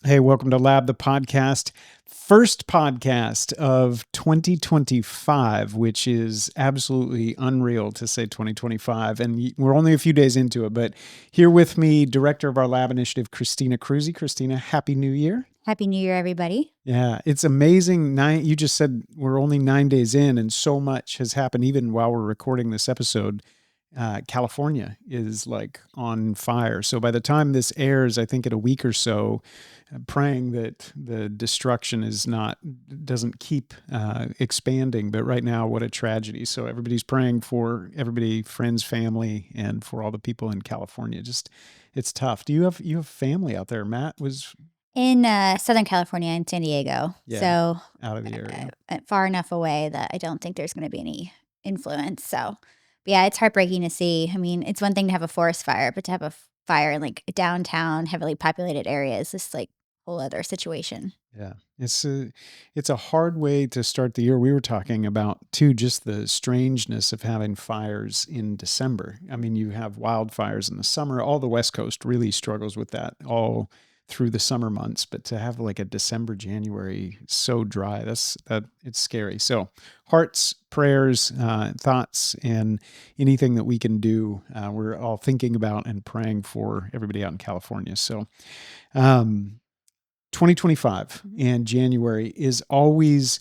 Hey, welcome to Lab, the podcast. First podcast of 2025, which is absolutely unreal to say 2025. And we're only a few days into it, but here with me, director of our lab initiative, Christina Kruse. Christina, Happy New Year. Happy New Year, everybody. Yeah, it's amazing. You just said we're only 9 days in, and so much has happened even while we're recording this episode. California is like on fire. So by the time this airs, I think in a week or so, praying that the destruction doesn't keep expanding. But right now, what a tragedy. So everybody's praying for everybody, friends, family, and for all the people in California. Just, it's tough. You have family out there? Matt was in Southern California in San Diego. Yeah, So out of the area. Far enough away that I don't think there's going to be any influence. So, but yeah, it's heartbreaking to see. I mean, it's one thing to have a forest fire, but to have a fire in like downtown, heavily populated areas, is like a whole other situation. Yeah, it's a hard way to start the year. We were talking about too, just the strangeness of having fires in December. I mean, you have wildfires in the summer. All the West Coast really struggles with that all through the summer months. But to have like a December, January so dry, it's scary. So hearts, prayers, thoughts, and anything that we can do, we're all thinking about and praying for everybody out in California. So. 2025 and January is always,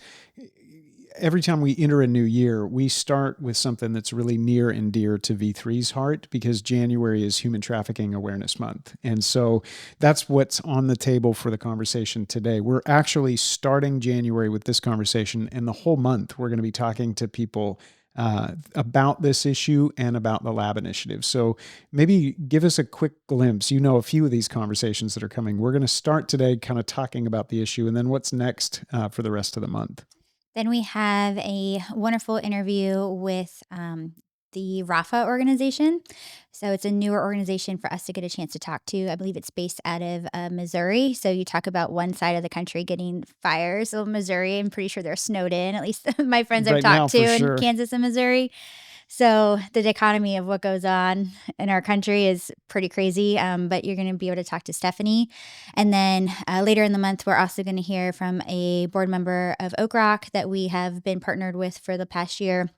every time we enter a new year, we start with something that's really near and dear to V3's heart, because January is Human Trafficking Awareness Month. And so that's what's on the table for the conversation today. We're actually starting January with this conversation, and the whole month we're going to be talking to people about this issue and about the lab initiative. So maybe give us a quick glimpse. You know, a few of these conversations that are coming. We're going to start today kind of talking about the issue, and then what's next for the rest of the month. Then we have a wonderful interview with the RAFA organization. So it's a newer organization for us to get a chance to talk to. I believe it's based out of Missouri. So you talk about one side of the country getting fires. So Missouri, I'm pretty sure they're snowed in, at least my friends I've Right now, talked to for in sure. Kansas and Missouri. So the dichotomy of what goes on in our country is pretty crazy. But you're going to be able to talk to Stephanie. And then later in the month, we're also going to hear from a board member of Oak Rock that we have been partnered with for the past year.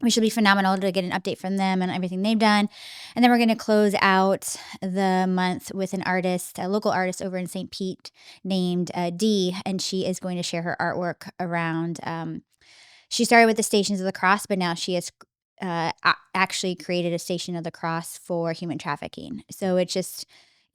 We should be phenomenal to get an update from them and everything they've done. And then we're going to close out the month with an artist, a local artist over in St. Pete named Dee. And she is going to share her artwork around, she started with the Stations of the Cross, but now she has actually created a Station of the Cross for human trafficking. So it's just,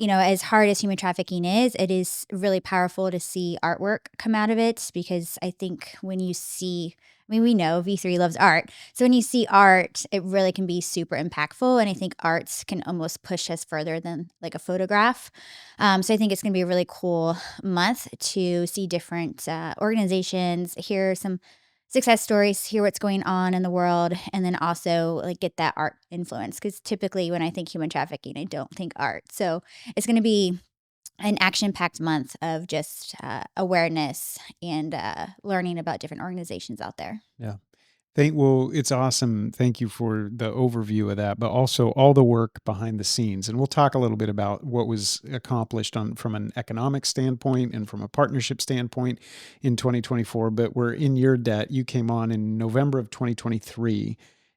as hard as human trafficking is, it is really powerful to see artwork come out of it, because I think when you see, we know V3 loves art. So when you see art, it really can be super impactful. And I think arts can almost push us further than like a photograph. So I think it's going to be a really cool month to see different organizations, hear some success stories, hear what's going on in the world, and then also like get that art influence. Because typically when I think human trafficking, I don't think art. So it's going to be an action-packed month of just awareness and learning about different organizations out there. Yeah. Well, it's awesome. Thank you for the overview of that, but also all the work behind the scenes. And we'll talk a little bit about what was accomplished from an economic standpoint and from a partnership standpoint in 2024. But we're in your debt. You came on in November of 2023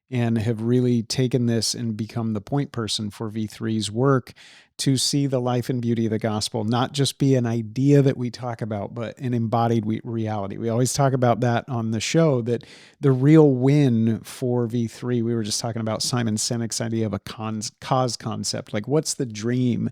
and have really taken this and become the point person for V3's work to see the life and beauty of the gospel not just be an idea that we talk about, but an embodied reality. We always talk about that on the show, that the real win for V3, we were just talking about Simon Sinek's idea of a cause concept. Like, what's the dream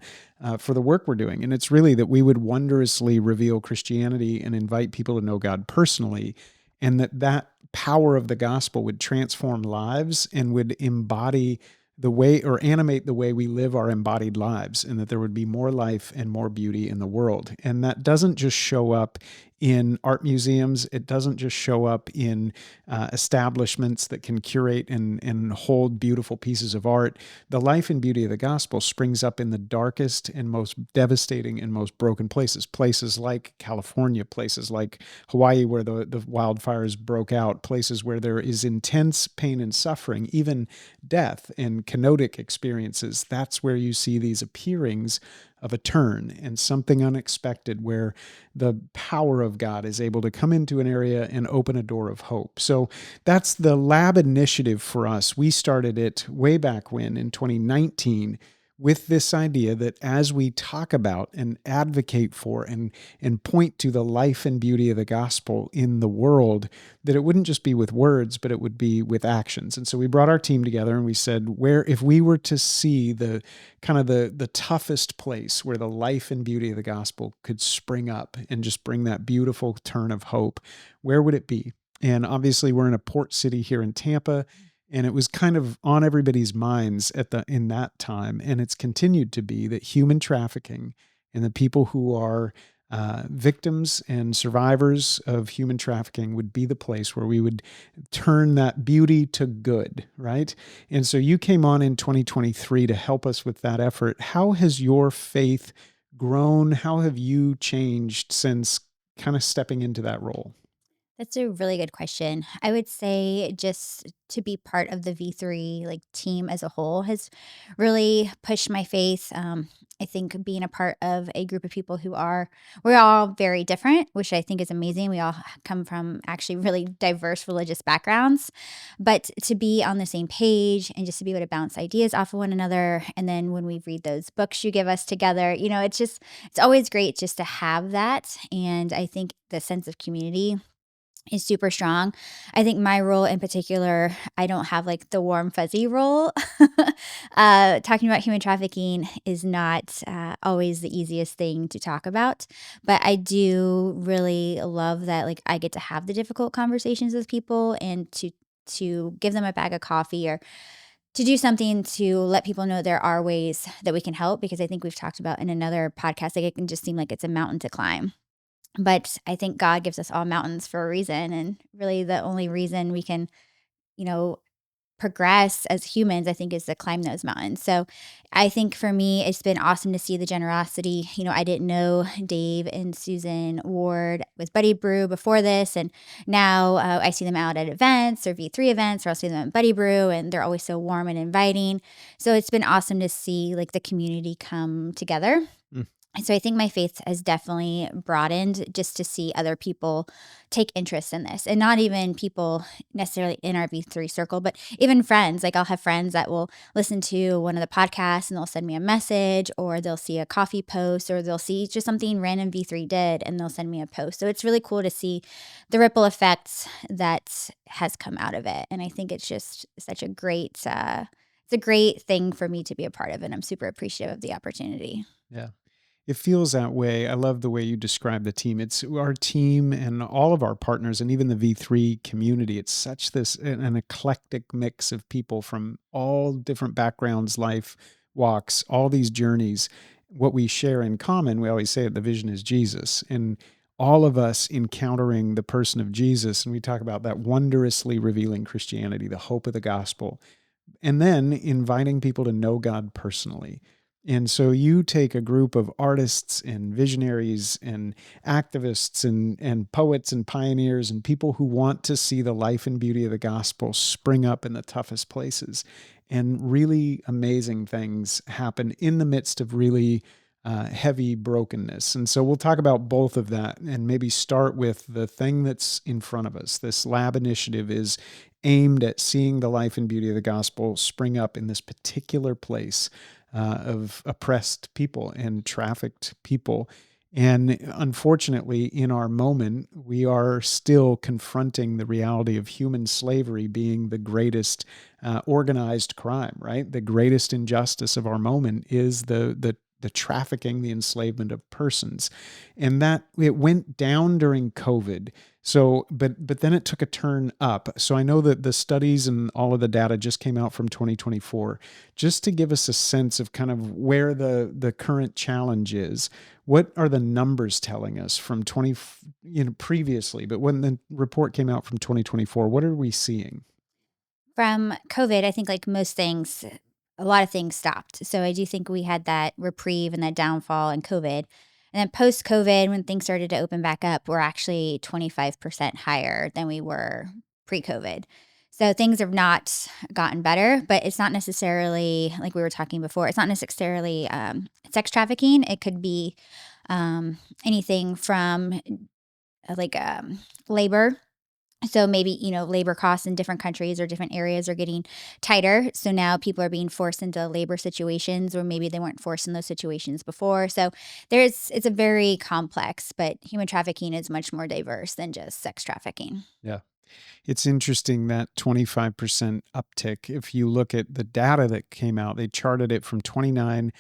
for the work we're doing? And it's really that we would wondrously reveal Christianity and invite people to know God personally, and that power of the gospel would transform lives and would embody the way, or animate the way we live our embodied lives, and that there would be more life and more beauty in the world. And that doesn't just show up in art museums. It doesn't just show up in establishments that can curate and hold beautiful pieces of art. The life and beauty of the gospel springs up in the darkest and most devastating and most broken places like California, places like Hawaii, where the wildfires broke out, places where there is intense pain and suffering, even death and kenotic experiences. That's where you see these appearings of a turn and something unexpected where the power of God is able to come into an area and open a door of hope. So that's the lab initiative for us. We started it way back when in 2019 with this idea that as we talk about and advocate for and point to the life and beauty of the gospel in the world, that it wouldn't just be with words, but it would be with actions. And so we brought our team together and we said, where if we were to see the kind of the toughest place where the life and beauty of the gospel could spring up and just bring that beautiful turn of hope, where would it be? And obviously we're in a port city here in Tampa, and it was kind of on everybody's minds at the in that time, and it's continued to be that human trafficking and the people who are victims and survivors of human trafficking would be the place where we would turn that beauty to good, right? And so you came on in 2023 to help us with that effort. How has your faith grown? How have you changed since kind of stepping into that role? That's a really good question. I would say just to be part of the V3 like team as a whole has really pushed my faith. I think being a part of a group of people we're all very different, which I think is amazing. We all come from actually really diverse religious backgrounds, but to be on the same page and just to be able to bounce ideas off of one another. And then when we read those books you give us together, it's always great just to have that. And I think the sense of community is super strong. I think my role in particular, I don't have like the warm fuzzy role. Talking about human trafficking is not always the easiest thing to talk about, but I do really love that like I get to have the difficult conversations with people and to give them a bag of coffee or to do something to let people know there are ways that we can help, because I think we've talked about in another podcast like it can just seem like it's a mountain to climb, but I think God gives us all mountains for a reason, and really the only reason we can, you know, progress as humans, I think, is to climb those mountains. So I think for me, it's been awesome to see the generosity. I didn't know Dave and Susan Ward with Buddy Brew before this. And now I see them out at events or V3 events, or I'll see them at Buddy Brew, and they're always so warm and inviting. So it's been awesome to see like the community come together. Mm. And so I think my faith has definitely broadened just to see other people take interest in this, and not even people necessarily in our V3 circle, but even friends. Like I'll have friends that will listen to one of the podcasts and they'll send me a message, or they'll see a coffee post, or they'll see just something random V3 did and they'll send me a post. So it's really cool to see the ripple effects that has come out of it. And I think it's just such it's a great thing for me to be a part of. And I'm super appreciative of the opportunity. Yeah. It feels that way. I love the way you describe the team. It's our team and all of our partners and even the V3 community. It's such an eclectic mix of people from all different backgrounds, life walks, all these journeys. What we share in common, we always say it, the vision is Jesus. And all of us encountering the person of Jesus. And we talk about that wondrously revealing Christianity, the hope of the gospel, and then inviting people to know God personally. And so you take a group of artists and visionaries and activists and poets and pioneers and people who want to see the life and beauty of the gospel spring up in the toughest places. And really amazing things happen in the midst of really heavy brokenness. And so we'll talk about both of that and maybe start with the thing that's in front of us. This lab initiative is aimed at seeing the life and beauty of the gospel spring up in this particular place of oppressed people and trafficked people. And unfortunately, in our moment, we are still confronting the reality of human slavery being the greatest organized crime, right? The greatest injustice of our moment is the trafficking, the enslavement of persons. And that it went down during COVID. So, but then it took a turn up. So I know that the studies and all of the data just came out from 2024, just to give us a sense of kind of where the current challenge is. What are the numbers telling us from previously, but when the report came out from 2024, what are we seeing? From COVID, I think like most things, a lot of things stopped. So I do think we had that reprieve and that downfall in COVID. And then post COVID, when things started to open back up, we're actually 25% higher than we were pre COVID. So things have not gotten better, but it's not necessarily like we were talking before. It's not necessarily sex trafficking. It could be anything from like labor. So maybe, labor costs in different countries or different areas are getting tighter. So now people are being forced into labor situations, or maybe they weren't forced in those situations before. So it's a very complex, but human trafficking is much more diverse than just sex trafficking. Yeah. It's interesting that 25% uptick. If you look at the data that came out, they charted it from 29.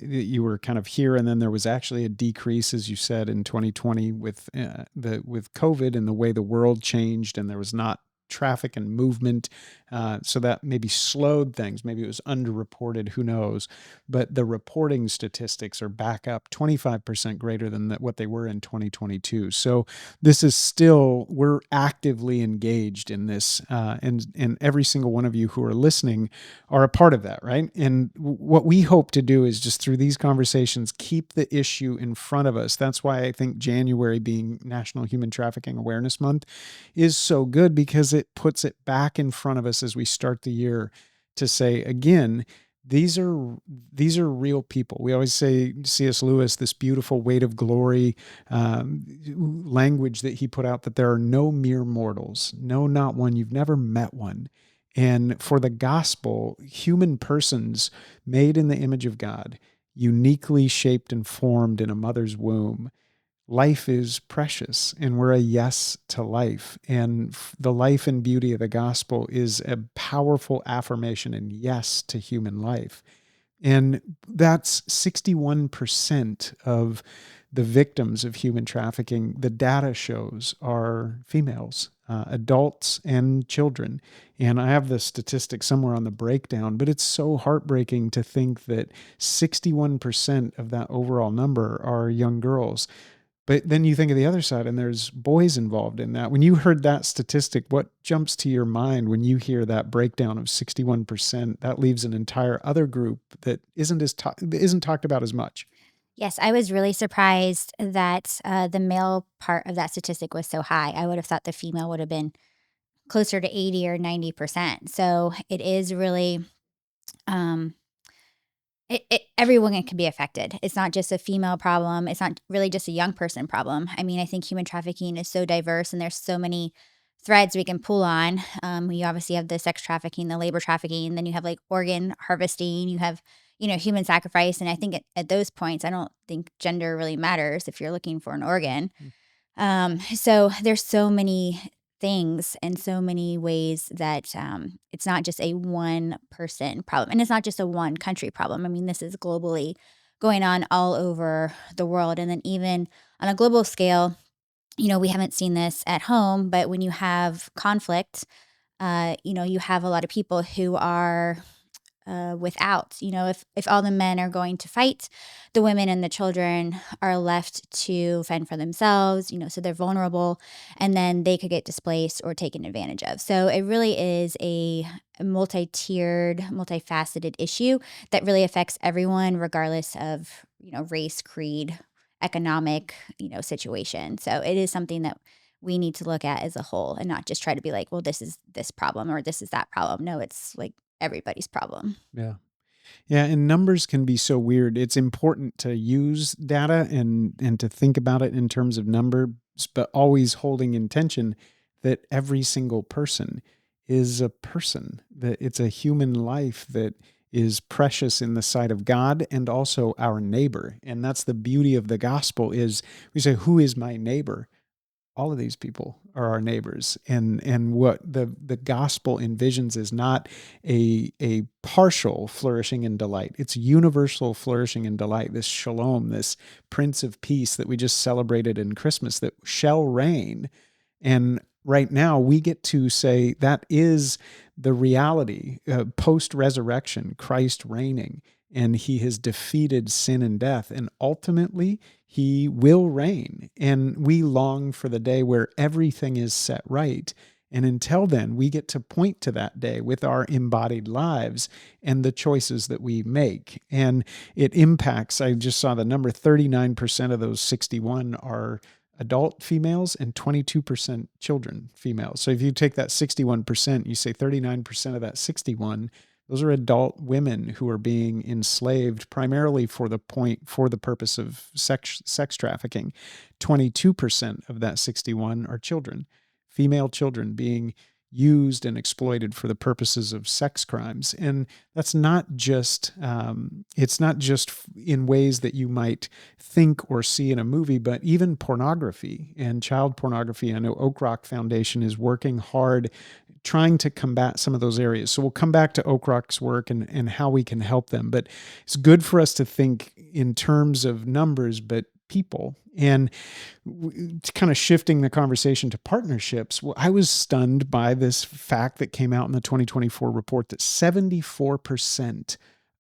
You were kind of here, and then there was actually a decrease, as you said, in 2020 with with COVID and the way the world changed, and there was not traffic and movement, so that maybe slowed things. Maybe it was underreported. Who knows? But the reporting statistics are back up 25% greater than what they were in 2022. So this is still, we're actively engaged in this, and every single one of you who are listening are a part of that, right? And what we hope to do is just through these conversations keep the issue in front of us. That's why I think January, being National Human Trafficking Awareness Month, is so good, because it puts it back in front of us as we start the year to say again, these are real people. We always say, C.S. Lewis, this beautiful weight of glory language that he put out, that there are no mere mortals, no, not one. You've never met one. And for the gospel, human persons made in the image of God, uniquely shaped and formed in a mother's womb, life is precious, and we're a yes to life. And the life and beauty of the gospel is a powerful affirmation and yes to human life. And that's 61% of the victims of human trafficking, the data shows, are females, adults, and children. And I have the statistics somewhere on the breakdown, but it's so heartbreaking to think that 61% of that overall number are young girls. But then you think of the other side, and there's boys involved in that. When you heard that statistic, what jumps to your mind when you hear that breakdown of 61%? That leaves an entire other group that isn't talked about as much. Yes, I was really surprised that the male part of that statistic was so high. I would have thought the female would have been closer to 80 or 90%. So it is really um, everyone can be affected. It's not just a female problem. It's not really just a young person problem. I mean, I think human trafficking is so diverse, and there's so many threads we can pull on. You obviously have the sex trafficking, the labor trafficking, then you have like organ harvesting, you have, human sacrifice. And I think at those points, I don't think gender really matters if you're looking for an organ. So there's so many things and so many ways that it's not just a one person problem, and it's not just a one country problem. I mean, this is globally going on all over the world, and then even on a global scale, we haven't seen this at home, but when you have conflict, you have a lot of people who are without. If all the men are going to fight, the women and the children are left to fend for themselves, so they're vulnerable, and then they could get displaced or taken advantage of. So it really is a multi-tiered, multifaceted issue that really affects everyone, regardless of, race, creed, economic, situation. So it is something that we need to look at as a whole, and not just try to be like, well, this is this problem or this is that problem. No, it's like everybody's problem. Yeah. Yeah, and numbers can be so weird. It's important to use data and to think about it in terms of numbers, but always holding intention that every single person is a person, that it's a human life that is precious in the sight of God and also our neighbor. And that's the beauty of the gospel is we say, who is my neighbor? All of these people are our neighbors, and what the gospel envisions is not a partial flourishing and delight. It's universal flourishing and delight, this shalom, this prince of peace that we just celebrated in Christmas, that shall reign. And right now we get to say that is the reality, post resurrection, Christ reigning, and he has defeated sin and death, and ultimately he will reign. And we long for the day where everything is set right. And until then, we get to point to that day with our embodied lives and the choices that we make. And it impacts, I just saw the number, 39% of those 61 are adult females and 22% children females. So if you take that 61%, you say 39% of that 61, those are adult women who are being enslaved primarily for the purpose of sex trafficking. 22% of that 61 are children, female children being used and exploited for the purposes of sex crimes. And that's not just, it's not just in ways that you might think or see in a movie, but even pornography and child pornography. I know Oak Rock Foundation is working hard trying to combat some of those areas. So we'll come back to Oak Rock's work and how we can help them. But it's good for us to think in terms of numbers, but people. And kind of shifting the conversation to partnerships, well, I was stunned by this fact that came out in the 2024 report that 74%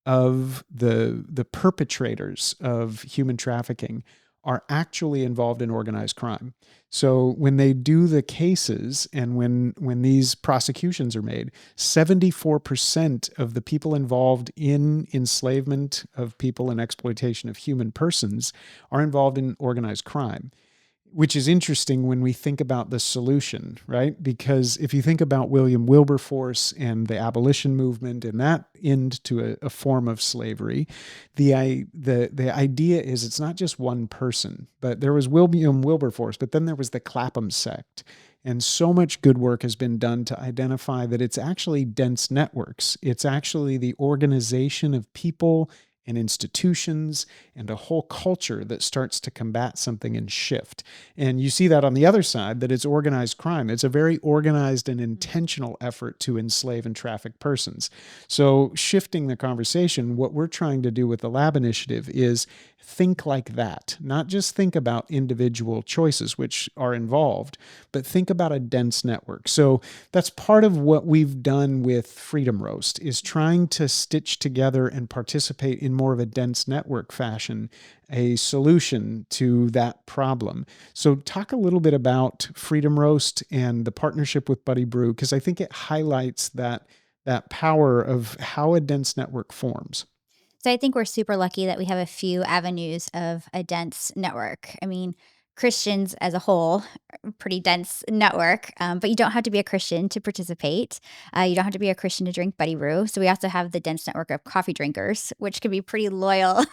of the perpetrators of human trafficking are actually involved in organized crime. So when they do the cases and when these prosecutions are made, 74% of the people involved in enslavement of people and exploitation of human persons are involved in organized crime, which is interesting when we think about the solution, right? Because if you think about William Wilberforce and the abolition movement and that end to a form of slavery, the idea is it's not just one person, but there was William Wilberforce, but then there was the Clapham sect. And so much good work has been done to identify that it's actually dense networks. It's actually the organization of people and institutions and a whole culture that starts to combat something and shift. And you see that on the other side, that it's organized crime. It's a very organized and intentional effort to enslave and traffic persons. So shifting the conversation, what we're trying to do with the lab initiative is think like that, not just think about individual choices, which are involved, but think about a dense network. So that's part of what we've done with Freedom Roast, is trying to stitch together and participate in more of a dense network fashion, a solution to that problem. So talk a little bit about Freedom Roast and the partnership with Buddy Brew, because I think it highlights that power of how a dense network forms. So I think we're super lucky that we have a few avenues of a dense network. I mean, Christians as a whole, are a pretty dense network, but you don't have to be a Christian to participate. You don't have to be a Christian to drink Buddy Brew. So we also have the dense network of coffee drinkers, which can be pretty loyal,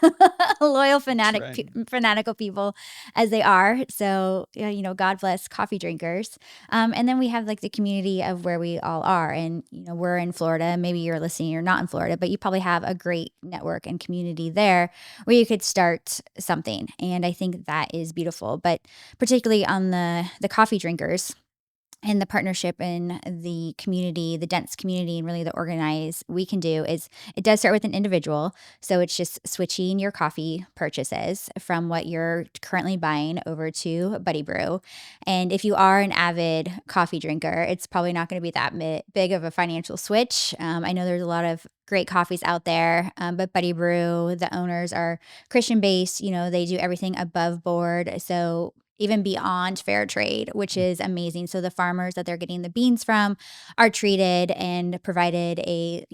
loyal That's right. fanatical people as they are. So yeah, God bless coffee drinkers. And then we have like the community of where we all are, and we're in Florida. Maybe you're listening, you're not in Florida, but you probably have a great network and community there where you could start something. And I think that is beautiful. But particularly on the coffee drinkers and the partnership in the community, the dense community, and really the organize we can do is it does start with an individual. So it's just switching your coffee purchases from what you're currently buying over to Buddy Brew. And if you are an avid coffee drinker, it's probably not going to be that big of a financial switch. I know there's a lot of great coffees out there, but Buddy Brew, the owners are Christian based. They do everything above board. So even beyond fair trade, which is amazing. So the farmers that they're getting the beans from are treated and provided a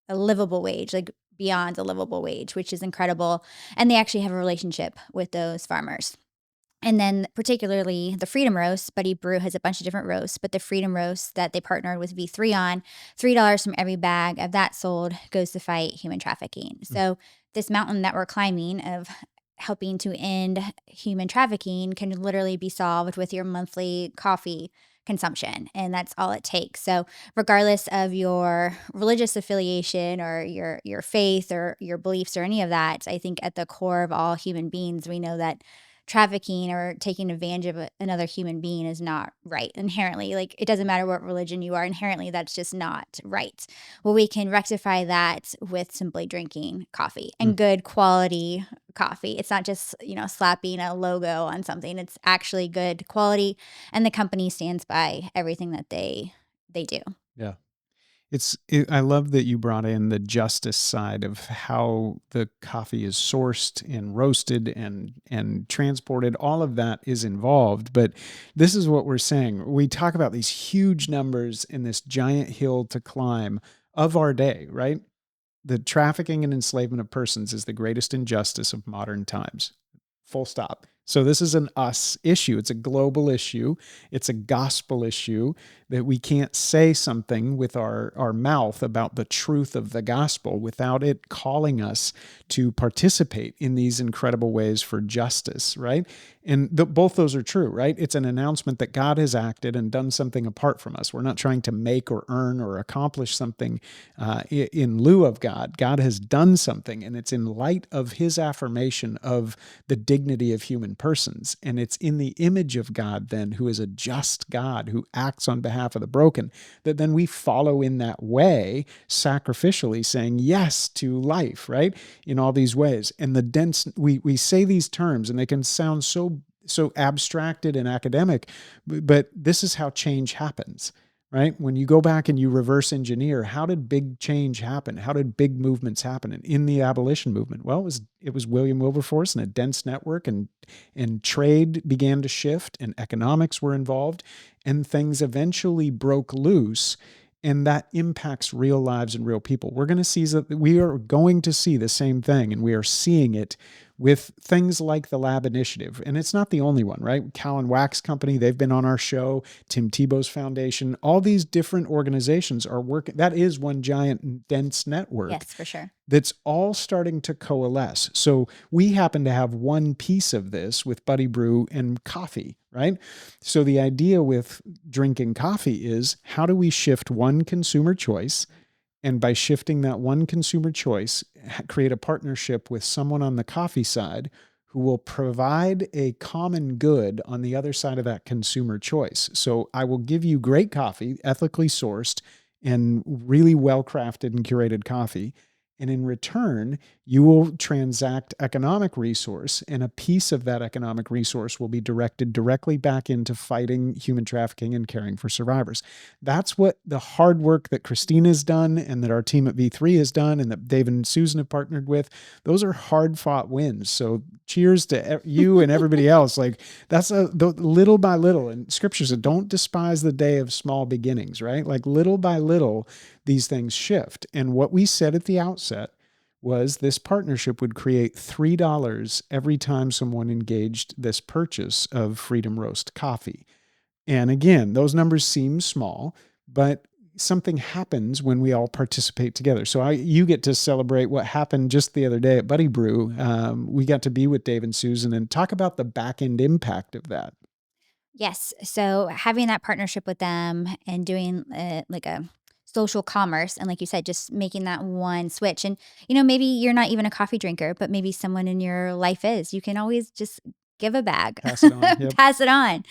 livable wage, like beyond a livable wage, which is incredible. And they actually have a relationship with those farmers. And then particularly the Freedom Roast, Buddy Brew has a bunch of different roasts, but the Freedom Roast that they partnered with V3 on, $3 from every bag of that sold goes to fight human trafficking. So this mountain that we're climbing of helping to end human trafficking can literally be solved with your monthly coffee consumption, and that's all it takes. So regardless of your religious affiliation or your faith or your beliefs or any of that, I think at the core of all human beings, we know that trafficking or taking advantage of another human being is not right inherently. Like, it doesn't matter what religion you are, inherently that's just not right. Well, we can rectify that with simply drinking coffee and good quality coffee. It's not just slapping a logo on something. It's actually good quality, and the company stands by everything that they do. Yeah. I love that you brought in the justice side of how the coffee is sourced and roasted and transported. All of that is involved. But this is what we're saying. We talk about these huge numbers in this giant hill to climb of our day, right? The trafficking and enslavement of persons is the greatest injustice of modern times. Full stop. So this is an us issue. It's a global issue. It's a gospel issue that we can't say something with our mouth about the truth of the gospel without it calling us to participate in these incredible ways for justice, right? And both those are true, right? It's an announcement that God has acted and done something apart from us. We're not trying to make or earn or accomplish something in lieu of God. God has done something, and it's in light of his affirmation of the dignity of human persons. And it's in the image of God, then, who is a just God who acts on behalf of the broken, that then we follow in that way, sacrificially saying yes to life, right? In all these ways. And the dense, we say these terms and they can sound so abstracted and academic, but this is how change happens, right? When you go back and you reverse engineer, how did big change happen? How did big movements happen in the abolition movement? Well, it was William Wilberforce and a dense network, and trade began to shift, and economics were involved, and things eventually broke loose. And that impacts real lives and real people. We are going to see the same thing, and we are seeing it with things like the Lab Initiative. And it's not the only one, right? Cow and Wax Company, they've been on our show, Tim Tebow's Foundation, all these different organizations are working. That is one giant dense network Yes, for sure. that's all starting to coalesce. So we happen to have one piece of this with Buddy Brew and coffee, right? So the idea with drinking coffee is, how do we shift one consumer choice? And by shifting that one consumer choice, create a partnership with someone on the coffee side who will provide a common good on the other side of that consumer choice. So I will give you great coffee, ethically sourced and really well crafted and curated coffee. And in return, you will transact economic resource, and a piece of that economic resource will be directed directly back into fighting human trafficking and caring for survivors. That's what the hard work that Christina has done and that our team at V3 has done and that David and Susan have partnered with. Those are hard fought wins. So cheers to you and everybody else. Like, that's little by little. And scripture said, don't despise the day of small beginnings, right? Like, little by little, these things shift. And what we said at the outset was this partnership would create $3 every time someone engaged this purchase of Freedom Roast coffee. And again, those numbers seem small, but something happens when we all participate together. So you get to celebrate what happened just the other day at Buddy Brew. We got to be with Dave and Susan and talk about the back end impact of that. Yes. So having that partnership with them and doing like a social commerce, and like you said, just making that one switch. And, maybe you're not even a coffee drinker, but maybe someone in your life is. You can always just give a bag, Pass it on. Yep. pass it on.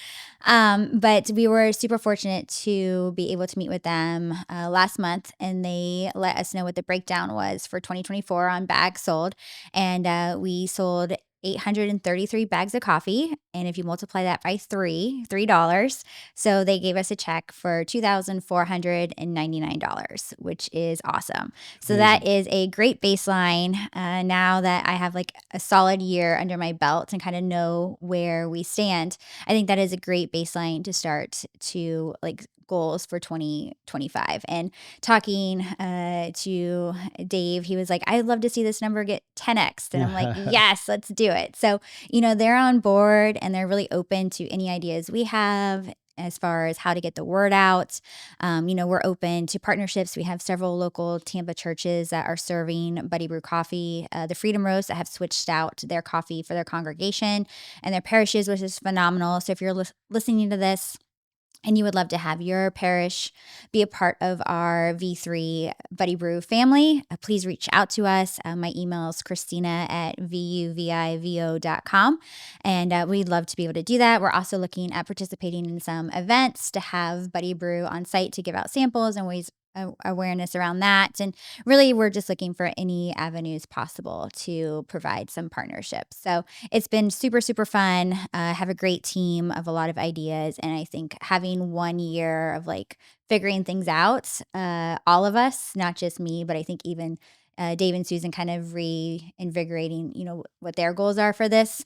But we were super fortunate to be able to meet with them last month, and they let us know what the breakdown was for 2024 on bags sold. And we sold 833 bags of coffee. And if you multiply that by $3, so they gave us a check for $2,499, which is awesome. So Amazing. that is a great baseline now that I have like a solid year under my belt and kind of know where we stand. I think that is a great baseline to start to like goals for 2025. And talking to Dave, he was like, I'd love to see this number get 10x. And I'm like, yes, let's do it. So, they're on board and they're really open to any ideas we have as far as how to get the word out. We're open to partnerships. We have several local Tampa churches that are serving Buddy Brew coffee, the Freedom Roast that have switched out their coffee for their congregation and their parishes, which is phenomenal. So if you're listening to this, and you would love to have your parish be a part of our V3 Buddy Brew family, please reach out to us. My email is Christina@vuvivo.com. And we'd love to be able to do that. We're also looking at participating in some events to have Buddy Brew on site to give out samples and ways awareness around that. And really, we're just looking for any avenues possible to provide some partnerships. So it's been super, super fun. Have a great team of a lot of ideas. And I think having 1 year of like figuring things out, all of us, not just me, but I think even Dave and Susan kind of reinvigorating, what their goals are for this.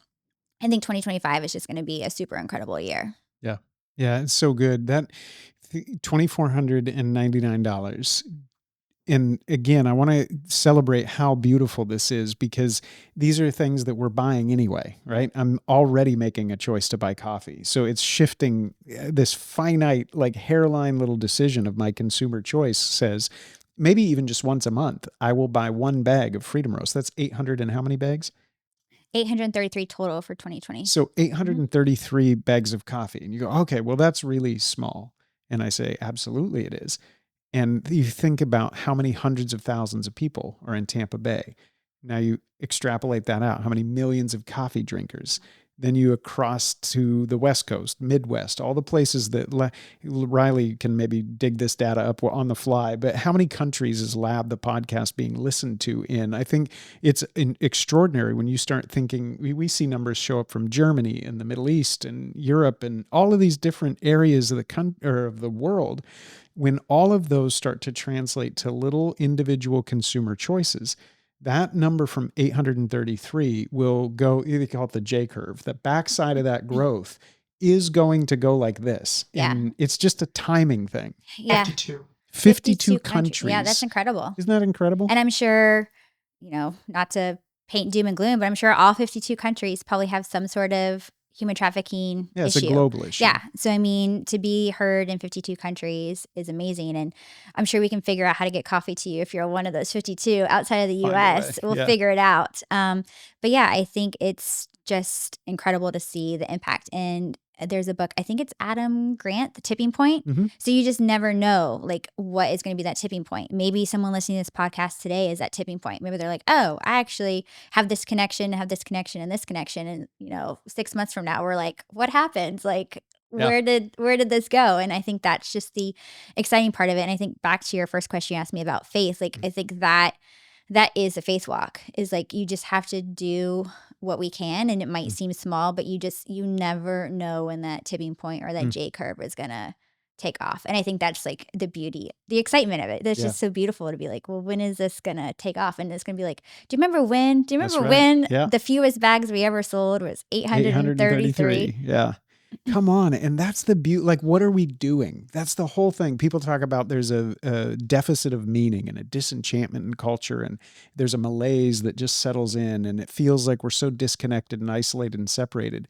I think 2025 is just going to be a super incredible year. Yeah. Yeah. It's so good. That $2,499 And again, I want to celebrate how beautiful this is because these are things that we're buying anyway, right? I'm already making a choice to buy coffee. So it's shifting this finite, like hairline little decision of my consumer choice says maybe even just once a month, I will buy one bag of Freedom Roast. That's 800 and how many bags? 833 total for 2020. So Mhm. 833 bags of coffee. And you go, okay, well, that's really small. And I say, absolutely it is. And you think about how many hundreds of thousands of people are in Tampa Bay. Now you extrapolate that out, how many millions of coffee drinkers. Then you across to the West Coast, Midwest, all the places that Riley can maybe dig this data up on the fly. But how many countries is Lab the podcast being listened to in? I think it's extraordinary when you start thinking. We see numbers show up from Germany and the Middle East and Europe and all of these different areas of the world when all of those start to translate to little individual consumer choices, that number from 833 will go, they call it the J curve. The backside of that growth is going to go like this. Yeah. And it's just a timing thing. Yeah. 52 52 countries. Yeah, that's countries. incredible. Isn't that incredible? And I'm sure, not to paint doom and gloom, but I'm sure all 52 countries probably have some sort of human trafficking Yeah, it's a issue. global issue. Yeah. So, I mean, to be heard in 52 countries is amazing. And I'm sure we can figure out how to get coffee to you if you're one of those 52 outside of the Find a way. US. We'll Yeah. figure it out. But yeah, I think it's just incredible to see the impact. And there's a book, I think it's Adam Grant, The Tipping Point. Mhm. So you just never know like what is going to be that tipping point. Maybe someone listening to this podcast today is that tipping point. Maybe they're like, oh, I actually have this connection, have this connection, and this connection. And 6 months from now, we're like, what happened? Like, Yeah. where did this go? And I think that's just the exciting part of it. And I think back to your first question you asked me about faith, like I think that is a faith walk, is like you just have to do what we can, and it might seem small, but you never know when that tipping point or that Mm. J curve is gonna take off. And I think that's like the beauty, the excitement of it. That's Yeah. just so beautiful to be like, well, when is this gonna take off? And it's gonna be like, do you remember when? Do you That's remember right. when Yeah. the fewest bags we ever sold was 833? Yeah. Come on. And that's the beauty. Like, what are we doing? That's the whole thing. People talk about there's a deficit of meaning and a disenchantment in culture. And there's a malaise that just settles in. And it feels like we're so disconnected and isolated and separated.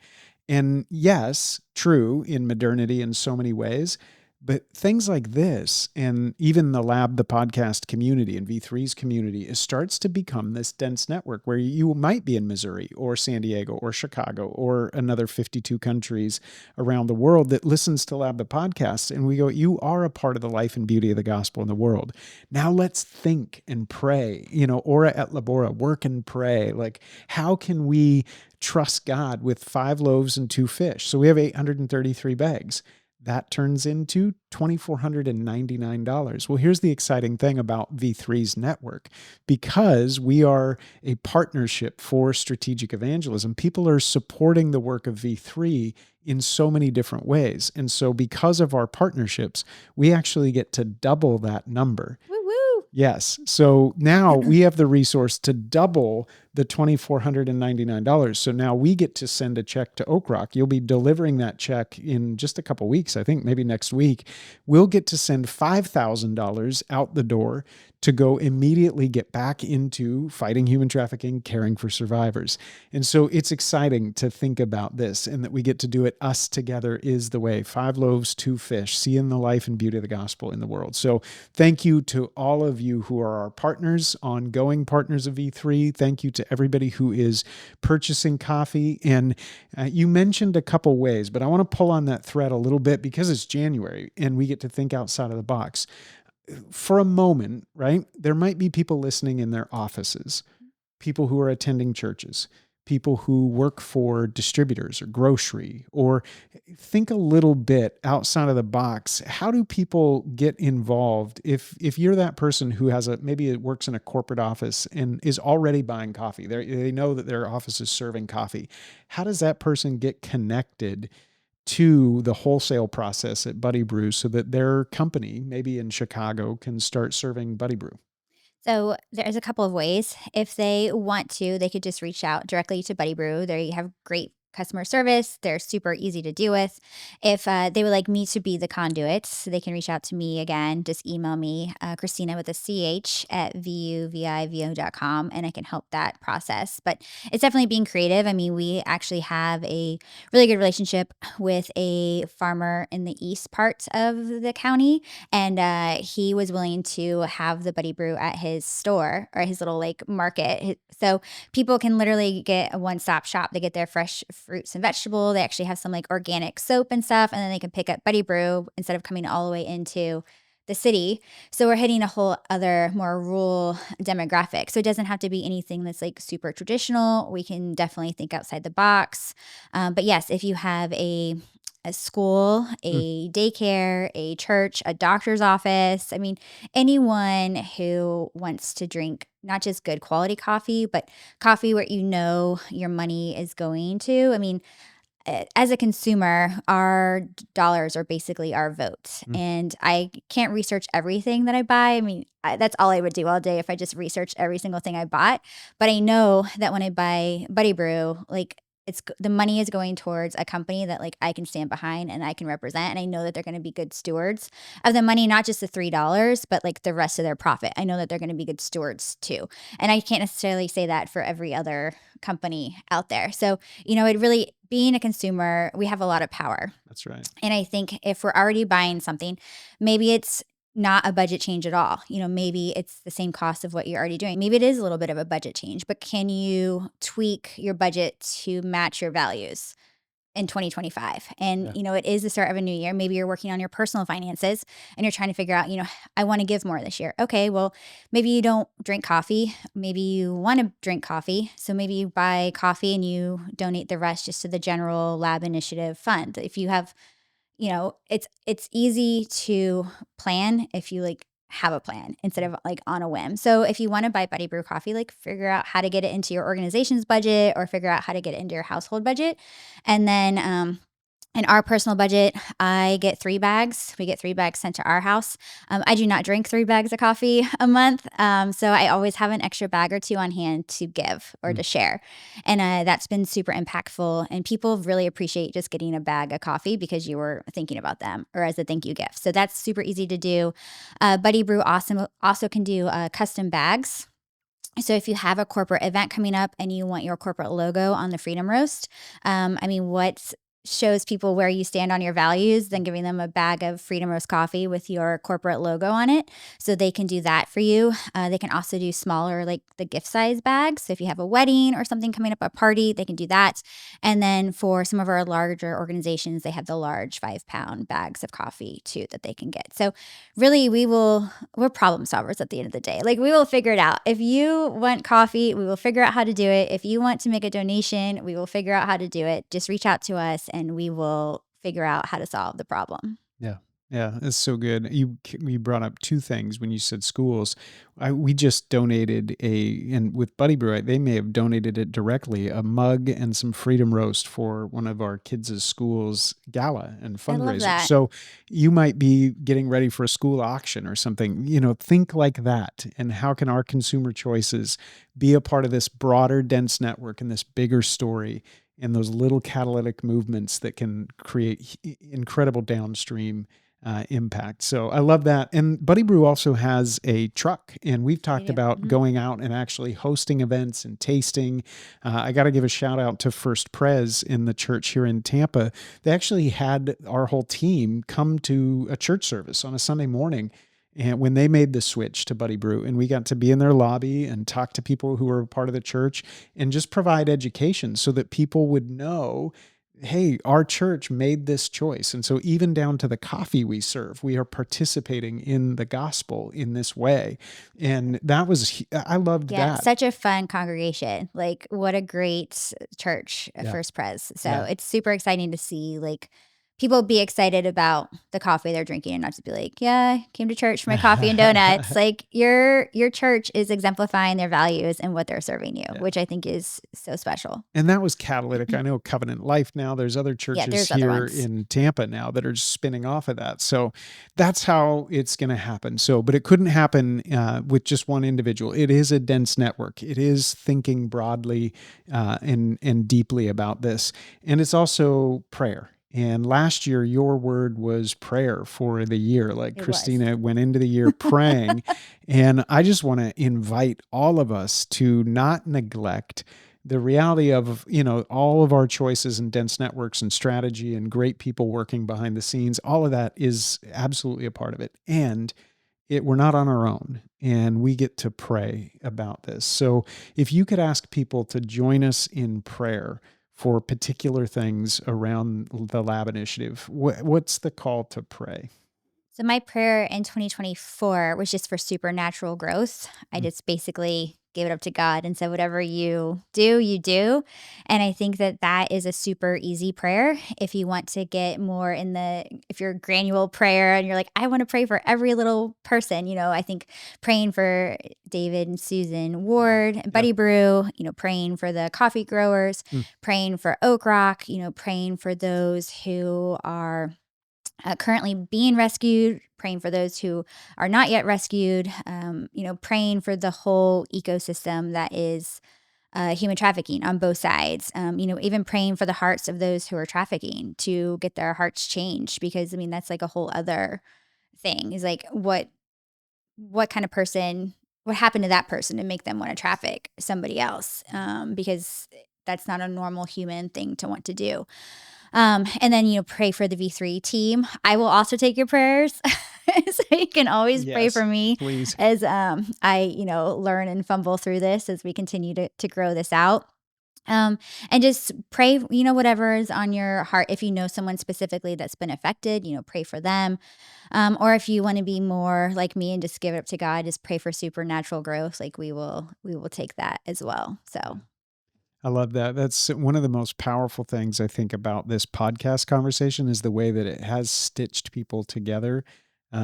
And yes, true in modernity in so many ways. But things like this, and even the Lab, the podcast community and V3's community, it starts to become this dense network where you might be in Missouri or San Diego or Chicago or another 52 countries around the world that listens to Lab, the podcast. And we go, you are a part of the life and beauty of the gospel in the world. Now let's think and pray, ora et labora, work and pray. Like, how can we trust God with 5 loaves and 2 fish? So we have 833 bags. That turns into $2,499. Well, here's the exciting thing about V3's network. Because we are a partnership for strategic evangelism, people are supporting the work of V3 in so many different ways. And so because of our partnerships, we actually get to double that number. Woo woo. Yes. So now we have the resource to double the $2,499. So now we get to send a check to Oak Rock. You'll be delivering that check in just a couple weeks, I think maybe next week. We'll get to send $5,000 out the door to go immediately get back into fighting human trafficking, caring for survivors. And so it's exciting to think about this and that we get to do it. Us together is the way. 5 loaves, 2 fish, seeing the life and beauty of the gospel in the world. So thank you to all of you who are our partners, ongoing partners of V3. Thank you to everybody who is purchasing coffee. And you mentioned a couple ways, but I want to pull on that thread a little bit because it's January and we get to think outside of the box. For a moment, right? There might be people listening in their offices, people who are attending churches, people who work for distributors or grocery, or think a little bit outside of the box. How do people get involved? If you're that person who has maybe it works in a corporate office and is already buying coffee, they know that their office is serving coffee. How does that person get connected to the wholesale process at Buddy Brew so that their company, maybe in Chicago, can start serving Buddy Brew? So there's a couple of ways. If they want to, they could just reach out directly to Buddy Brew. They have great customer service. They're super easy to deal with. If they would like me to be the conduit, they can reach out to me again. Just email me, Christina with a CH at vuvivo.com, and I can help that process. But it's definitely being creative. I mean, we actually have a really good relationship with a farmer in the east part of the county, and he was willing to have the Buddy Brew at his store or his little like market. So people can literally get a one-stop shop. They get their fresh fruits and vegetable. They actually have some like organic soap and stuff, and then they can pick up Buddy Brew instead of coming all the way into the city. So we're hitting a whole other more rural demographic. So it doesn't have to be anything that's like super traditional. We can definitely think outside the box. But yes, if you have a school, Mm, a daycare, a church, a doctor's office. I mean, anyone who wants to drink not just good quality coffee, but coffee where you know your money is going to. I mean, as a consumer, our dollars are basically our vote. mm. And I can't research everything that I buy. I mean, that's all I would do all day if I just researched every single thing I bought. But I know that when I buy Buddy Brew, like the money is going towards a company that like I can stand behind and I can represent. And I know that they're going to be good stewards of the money, not just the $3, but like the rest of their profit. I know that they're going to be good stewards too. And I can't necessarily say that for every other company out there. So it really, being a consumer, we have a lot of power. That's right. And I think if we're already buying something, maybe it's not a budget change at all. Maybe it's the same cost of what you're already doing. Maybe it is a little bit of a budget change, but can you tweak your budget to match your values in 2025? And, Yeah. it is the start of a new year. Maybe you're working on your personal finances and you're trying to figure out, I want to give more this year. Okay, well, maybe you don't drink coffee. Maybe you want to drink coffee. So maybe you buy coffee and you donate the rest just to the general lab initiative fund. If you have, it's easy to plan if you like have a plan instead of like on a whim. So if you want to buy Buddy Brew coffee, like figure out how to get it into your organization's budget or figure out how to get it into your household budget. And then in our personal budget, I get 3 bags. We get 3 bags sent to our house. I do not drink 3 bags of coffee a month. So I always have an extra bag or 2 on hand to give or Mm. to share. And that's been super impactful. And people really appreciate just getting a bag of coffee because you were thinking about them or as a thank you gift. So that's super easy to do. Buddy Brew also can do custom bags. So if you have a corporate event coming up and you want your corporate logo on the Freedom Roast, what shows people where you stand on your values than giving them a bag of Freedom Roast coffee with your corporate logo on it. So they can do that for you. They can also do smaller, like the gift size bags. So if you have a wedding or something coming up, a party, they can do that. And then for some of our larger organizations, they have the large 5-pound bags of coffee too that they can get. So really, we're problem solvers at the end of the day. Like we will figure it out. If you want coffee, we will figure out how to do it. If you want to make a donation, we will figure out how to do it. Just reach out to us and we will figure out how to solve the problem. Yeah. Yeah, it's so good. You brought up 2 things when you said schools. We just donated and with Buddy Brew, they may have donated it directly, a mug and some Freedom Roast for one of our kids' schools gala and I love fundraiser. that. So you might be getting ready for a school auction or something. Think like that. And how can our consumer choices be a part of this broader, dense network and this bigger story and those little catalytic movements that can create incredible downstream impact. So I love that. And Buddy Brew also has a truck, and we've They talked do. about going out and actually hosting events and tasting. I got to give a shout out to First Pres in the church here in Tampa. They actually had our whole team come to a church service on a Sunday morning. And when they made the switch to Buddy Brew, and we got to be in their lobby and talk to people who were a part of the church and just provide education so that people would know, hey, our church made this choice. And so even down to the coffee we serve, we are participating in the gospel in this way. And I loved Yeah, that. such a fun congregation. Like, what a great church, Yeah. First Pres. So Yeah. it's super exciting to see like people be excited about the coffee they're drinking and not just be like, yeah, I came to church for my coffee and donuts. Like your church is exemplifying their values and what they're serving you, Yeah. which I think is so special. And that was catalytic. I know Covenant Life now, there's other Yeah, churches there's other here ones. in Tampa now that are spinning off of that. So that's how it's going to happen. So, but it couldn't happen with just one individual. It is a dense network. It is thinking broadly and deeply about this. And it's also prayer. And last year, your word was prayer for the year. Like It was. Christina went into the year praying. And I just want to invite all of us to not neglect the reality of, all of our choices and dense networks and strategy and great people working behind the scenes. All of that is absolutely a part of it. And we're not on our own, and we get to pray about this. So if you could ask people to join us in prayer for particular things around the lab initiative, what's the call to pray? So my prayer in 2024 was just for supernatural growth. I Mm. just basically gave it up to God and said, whatever you do, you do. And I think that that is a super easy prayer. If you want to get more if you're granule prayer and you're like, I want to pray for every little person, I think praying for David and Susan Ward and Yeah. Buddy Brew, praying for the coffee growers, Mm. praying for Oak Rock, praying for those who are currently being rescued, praying for those who are not yet rescued, praying for the whole ecosystem that is human trafficking on both sides. Even praying for the hearts of those who are trafficking to get their hearts changed, because I mean that's like a whole other thing. Is like what kind of person, what happened to that person to make them want to traffic somebody else? Because that's not a normal human thing to want to do. And then, pray for the V3 team. I will also take your prayers. So you can always pray for Yes, me please. as I, learn and fumble through this as we continue to grow this out. And just pray, whatever is on your heart. If you know someone specifically that's been affected, pray for them. Or if you want to be more like me and just give it up to God, just pray for supernatural growth. Like we will take that as well. So I love that. That's one of the most powerful things I think about this podcast conversation is the way that it has stitched people together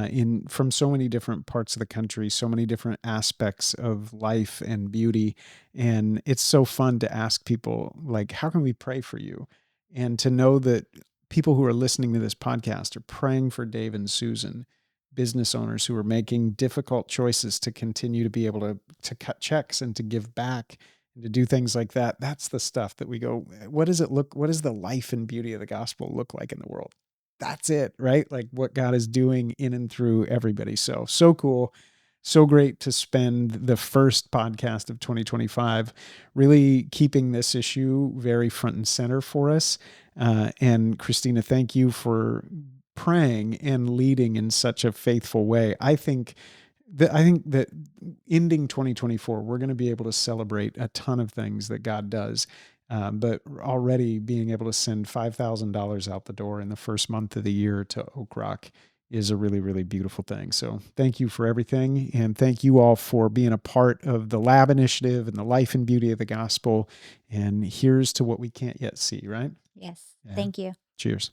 in from so many different parts of the country, so many different aspects of life and beauty. And it's so fun to ask people like, how can we pray for you? And to know that people who are listening to this podcast are praying for Dave and Susan, business owners who are making difficult choices to continue to be able to cut checks and to give back and to do things like that. That's the stuff that we go, what does the life and beauty of the gospel look like in the world? That's it, right? Like what God is doing in and through everybody. So cool. So great to spend the first podcast of 2025 really keeping this issue very front and center for us. And Christina, thank you for praying and leading in such a faithful way. I think that ending 2024, we're going to be able to celebrate a ton of things that God does. But already being able to send $5,000 out the door in the first month of the year to Oak Rock is a really, really beautiful thing. So thank you for everything. And thank you all for being a part of the Lab Initiative and the life and beauty of the gospel. And here's to what we can't yet see, right? yes, Yeah. thank you. Cheers.